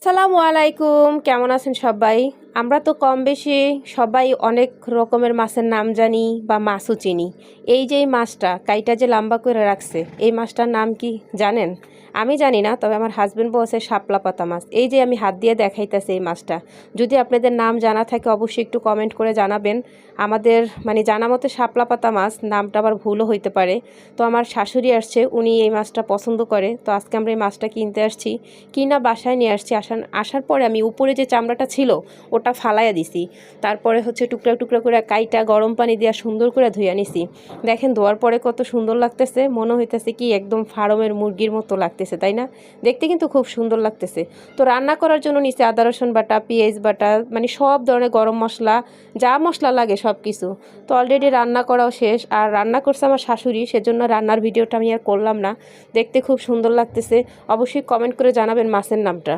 আসসালামু আলাইকুম, কেমন আছেন সবাই? আমরা তো কম বেশি সবাই অনেক রকমের মাছের নাম জানি বা মাছও চিনি। এই যে এই মাছটা কাইটা যে লম্বা করে রাখছে, এই মাছটার নাম কি জানেন? আমি জানি না, তবে আমার হাজবেন্ড বলছে শাপলা পাতা মাছ। এই যে আমি হাত দিয়ে দেখাইতেছি এই মাছটা, যদি আপনাদের নাম জানা থাকে অবশ্যই একটু কমেন্ট করে জানাবেন। আমাদের জানা মতে শাপলা পাতা মাছ, নামটা আবার ভুলও হইতে পারে। তো আমার শাশুড়ি আসছে, উনি এই মাছটা পছন্দ করে, তো আজকে আমরা এই মাছটা কিনতে আসছি, কিনা বাসায় নিয়ে আসছি। আসার পরে আমি উপরে যে চামড়াটা ছিল ওটা ফালাইয়া দিছি, তারপরে টুকরা টুকরা করে কাইটা গরম পানি দিয়া সুন্দর করে ধুইয়া নিছি। দেখেন ধোয়ার পরে কত সুন্দর লাগতেছে, মনে হইতেছে কি একদম ফার্মের মুরগির মতো লাগতেছে, তাই না? দেখতে কিন্তু খুব সুন্দর লাগতেছে। তো রান্না করার জন্য নিচে আদা রসুন বাটা, পেঁয়াজ বাটা, সব ধরনের গরম মশলা, যা মশলা লাগে সব কিছু। তো অলরেডি রান্না করাও শেষ, আর রান্না করছে আমার শাশুড়ি, সেজন্য রান্নার ভিডিওটা আমি আর করলাম না। দেখতে খুব সুন্দর লাগতেছে। অবশ্যই কমেন্ট করে জানাবেন মাছের নামটা।